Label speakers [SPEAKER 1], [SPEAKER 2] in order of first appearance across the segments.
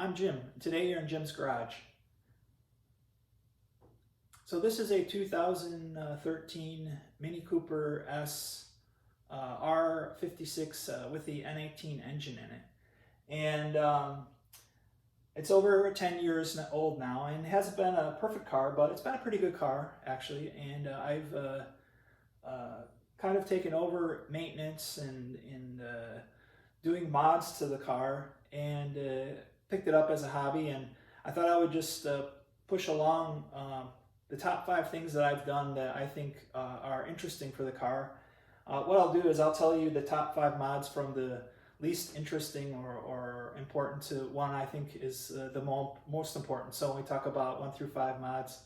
[SPEAKER 1] I'm Jim. Today you're in Jim's Garage. So this is a 2013 Mini Cooper S R56 with the N18 engine in it. And it's over 10 years old now, and it hasn't been a perfect car, but it's been a pretty good car actually. And I've kind of taken over maintenance and doing mods to the car, and picked it up as a hobby. And I thought I would just push along the top 5 things that I've done that I think are interesting for the car. What I'll do is I'll tell you the top 5 mods from the least interesting or important to one I think is the most important. So when we talk about 1 through 5 mods,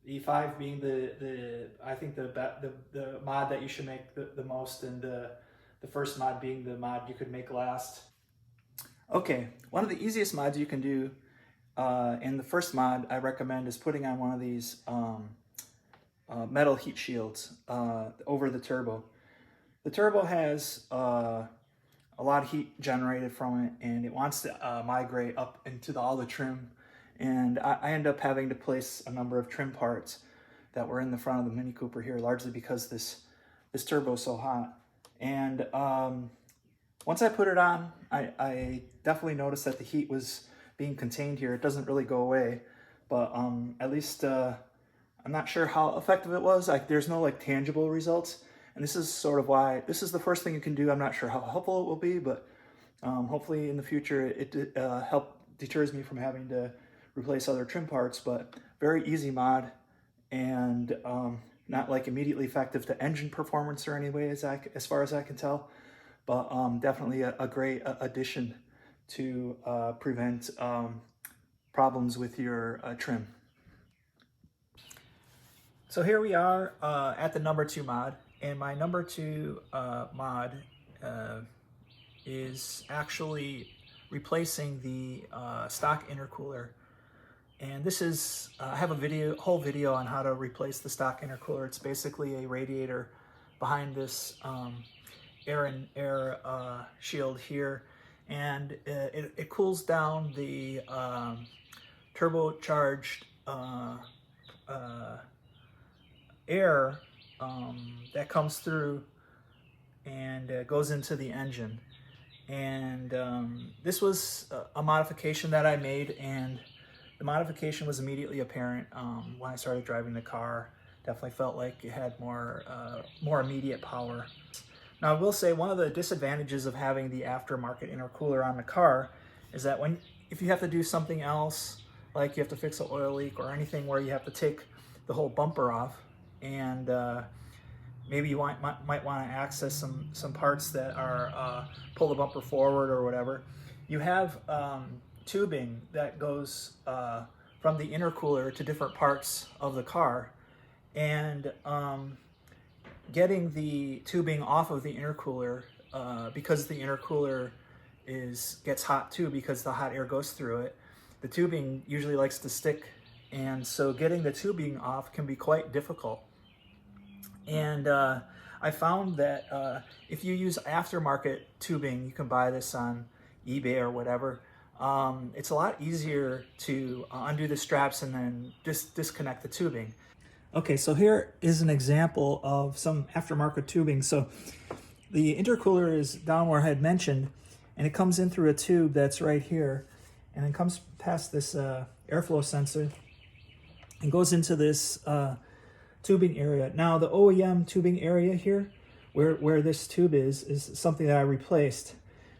[SPEAKER 1] the 5 being I think the mod that you should make the most, and the first mod being the mod you could make last. Okay, one of the easiest mods you can do, and the first mod I recommend, is putting on one of these metal heat shields over the turbo. The turbo has a lot of heat generated from it, and it wants to migrate up into all the trim. And I end up having to place a number of trim parts that were in the front of the Mini Cooper here, largely because this turbo is so hot. And once I put it on, I definitely noticed that the heat was being contained here. It doesn't really go away, but at least I'm not sure how effective it was. There's no tangible results, and this is sort of why this is the first thing you can do. I'm not sure how helpful it will be, but hopefully in the future it deters me from having to replace other trim parts. But very easy mod, and not immediately effective to engine performance or any way as far as I can tell, but definitely a great addition to prevent problems with your trim. So here we are at the number 2 mod, and my number 2 mod is actually replacing the stock intercooler. And this is, I have a whole video on how to replace the stock intercooler. It's basically a radiator behind this air shield here, and it cools down the turbocharged air that comes through and goes into the engine. And this was a modification that I made, and the modification was immediately apparent when I started driving the car. Definitely felt like it had more immediate power. Now I will say, one of the disadvantages of having the aftermarket intercooler on the car is that if you have to do something else, like you have to fix an oil leak or anything where you have to take the whole bumper off, and maybe you might want to access some parts that are pull the bumper forward or whatever, you have tubing that goes from the intercooler to different parts of the car, and getting the tubing off of the intercooler, because the intercooler gets hot too, because the hot air goes through it, the tubing usually likes to stick, and so getting the tubing off can be quite difficult. And I found that if you use aftermarket tubing, you can buy this on eBay or whatever, it's a lot easier to undo the straps and then just disconnect the tubing. Okay, so here is an example of some aftermarket tubing. So the intercooler is down where I had mentioned, and it comes in through a tube that's right here, and then comes past this airflow sensor and goes into this tubing area. Now the OEM tubing area here, where this tube is something that I replaced.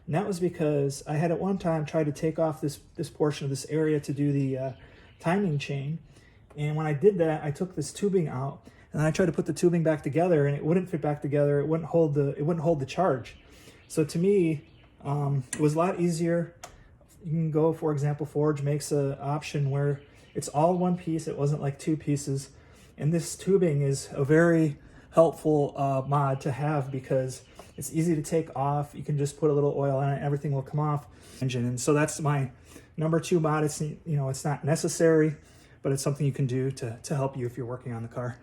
[SPEAKER 1] And that was because I had at one time tried to take off this portion of this area to do the timing chain. And when I did that, I took this tubing out, and then I tried to put the tubing back together, and it wouldn't fit back together. It wouldn't hold the charge. So to me, it was a lot easier. You can go, for example, Forge makes an option where it's all one piece. It wasn't like 2 pieces. And this tubing is a very helpful mod to have, because it's easy to take off. You can just put a little oil on it, everything will come off engine. And so that's my number 2 mod. It's, it's not necessary, but it's something you can do to help you if you're working on the car.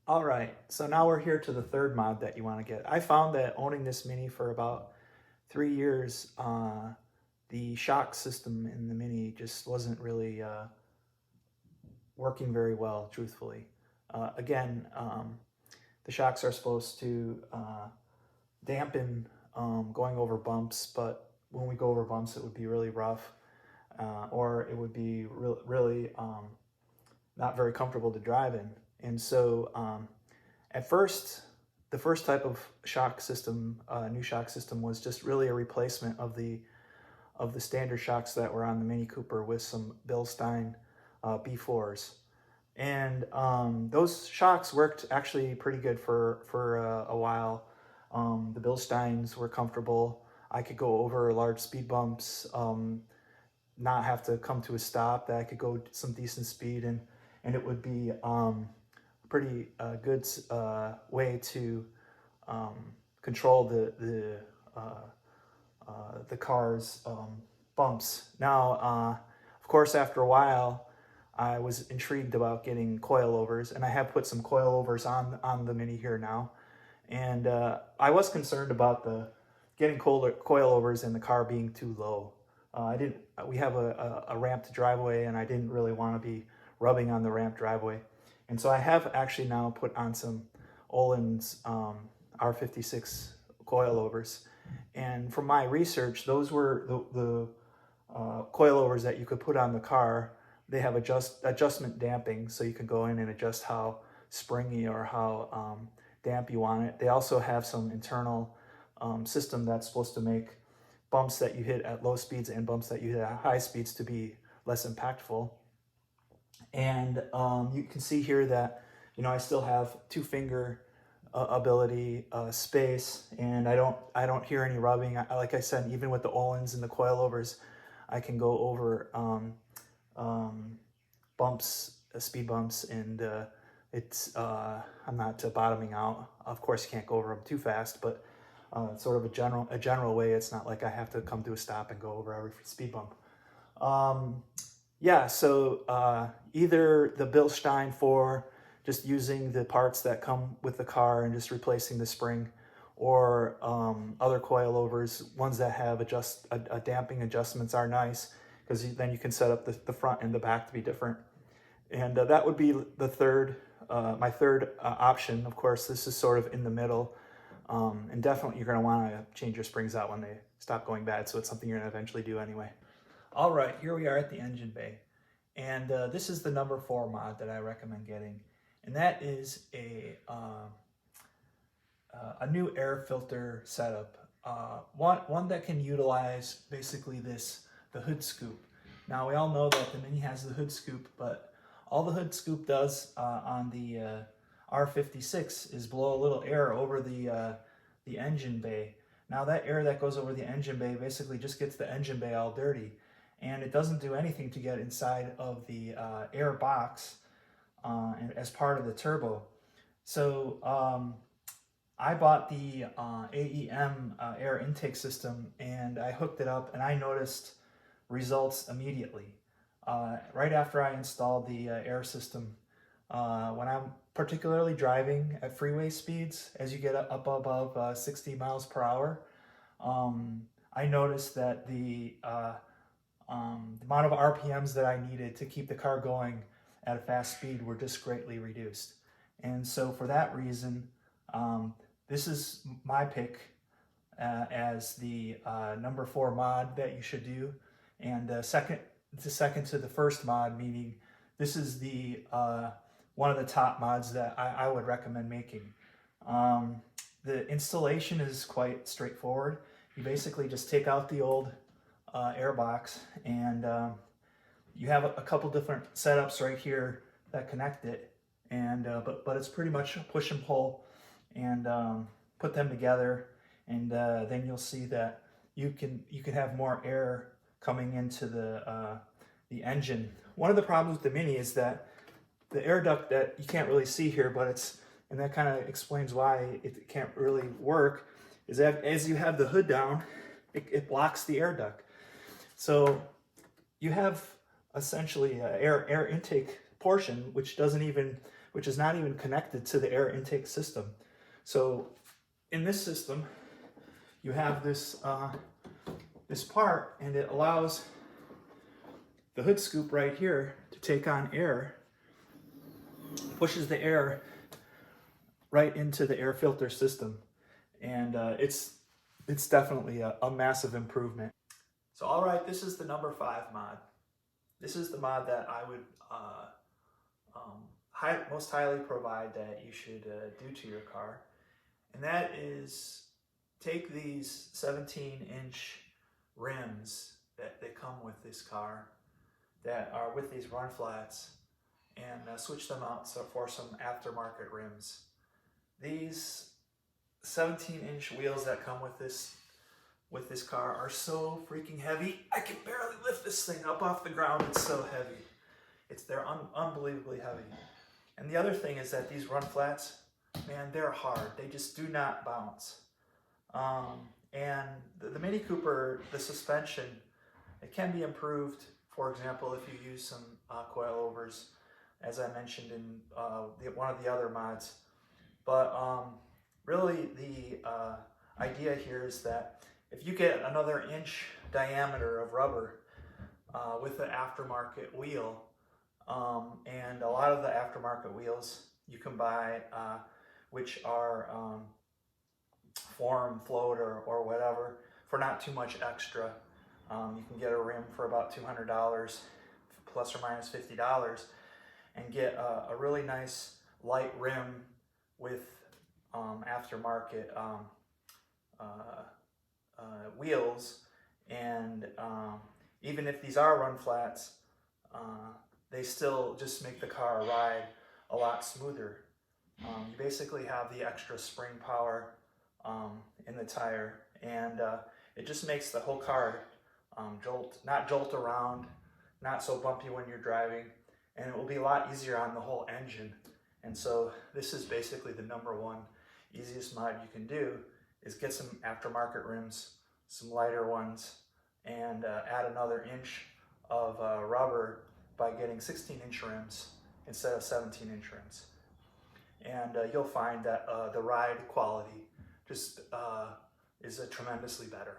[SPEAKER 1] All right, so now we're here to the third mod that you want to get. I found that owning this Mini for about 3 years, the shock system in the Mini just wasn't really working very well, truthfully. Again, the shocks are supposed to dampen going over bumps, but when we go over bumps, it would be really rough, or it would be really not very comfortable to drive in. And so at first, the first type of shock system, new shock system, was just really a replacement of the standard shocks that were on the Mini Cooper with some Bilstein B4s. And those shocks worked actually pretty good for a while. The Bilsteins were comfortable. I could go over large speed bumps, not have to come to a stop, that I could go some decent speed, and it would be pretty good way to control the car's bumps. Now, of course, after a while, I was intrigued about getting coilovers, and I have put some coilovers on the Mini here now. And I was concerned about getting coilovers and the car being too low. We have a ramped driveway, and I didn't really want to be rubbing on the ramped driveway. And so I have actually now put on some Öhlins R56 coilovers. And from my research, those were the coilovers that you could put on the car. They have adjustment damping, so you can go in and adjust how springy or how damp you want it. They also have some internal system that's supposed to make bumps that you hit at low speeds and bumps that you hit at high speeds to be less impactful. And you can see here that, you know, I still have 2-finger ability, space, and I don't hear any rubbing. Like I said, even with the Öhlins and the coilovers, I can go over bumps, speed bumps, and it's I'm not bottoming out. Of course, you can't go over them too fast, but sort of a general way. It's not like I have to come to a stop and go over every speed bump. Yeah, so either the Bilstein for just using the parts that come with the car and just replacing the spring, or other coilovers, ones that have damping adjustments are nice, because then you can set up the front and the back to be different. And that would be the third, my third option. Of course, this is sort of in the middle, and definitely you're going to want to change your springs out when they stop going bad, so it's something you're going to eventually do anyway. All right, here we are at the engine bay, and this is the number 4 mod that I recommend getting, and that is a new air filter setup, one that can utilize basically the hood scoop. Now, we all know that the Mini has the hood scoop, but all the hood scoop does on the R56 is blow a little air over the engine bay. Now, that air that goes over the engine bay basically just gets the engine bay all dirty, and it doesn't do anything to get inside of the air box as part of the turbo. So I bought the AEM air intake system, and I hooked it up, and I noticed results immediately. Right after I installed the air system, when I'm particularly driving at freeway speeds, as you get up above 60 miles per hour, I noticed that the amount of RPMs that I needed to keep the car going at a fast speed were just greatly reduced. And so for that reason, this is my pick as the number 4 mod that you should do. And second to the first mod, meaning this is the one of the top mods that I would recommend making. The installation is quite straightforward. You basically just take out the old air box, and you have a couple different setups right here that connect it, and but it's pretty much push and pull, and put them together, and then you'll see that you can have more air coming into the engine. One of the problems with the Mini is that the air duct that you can't really see here, but and that kind of explains why it can't really work, is that as you have the hood down, it blocks the air duct. So you have essentially an air intake portion which is not even connected to the air intake system. So in this system, you have this this part, and it allows the hood scoop right here to take on air, pushes the air right into the air filter system, and it's definitely a massive improvement. So all right, this is the number 5 mod. This is the mod that I would most highly provide that you should do to your car, and that is take these 17-inch rims that come with this car, that are with these run flats, and switch them out for some aftermarket rims. These 17-inch wheels that come with this car are so freaking heavy. I can barely lift this thing up off the ground. It's so heavy. They're unbelievably heavy. And the other thing is that these run flats, man, they're hard. They just do not bounce. And the Mini Cooper, the suspension, it can be improved. For example, if you use some coilovers, as I mentioned in one of the other mods. But really, the idea here is that if you get another inch diameter of rubber with the aftermarket wheel, and a lot of the aftermarket wheels you can buy, which are form, float, or whatever, for not too much extra. You can get a rim for about $200, plus or minus $50, and get a really nice light rim with aftermarket wheels. And even if these are run flats, they still just make the car ride a lot smoother. You basically have the extra spring power in the tire, and it just makes the whole car not jolt around, not so bumpy when you're driving, and it will be a lot easier on the whole engine. And so this is basically the number 1 easiest mod you can do, is get some aftermarket rims, some lighter ones, and add another inch of rubber by getting 16-inch rims instead of 17-inch rims. And you'll find that the ride quality just is tremendously better.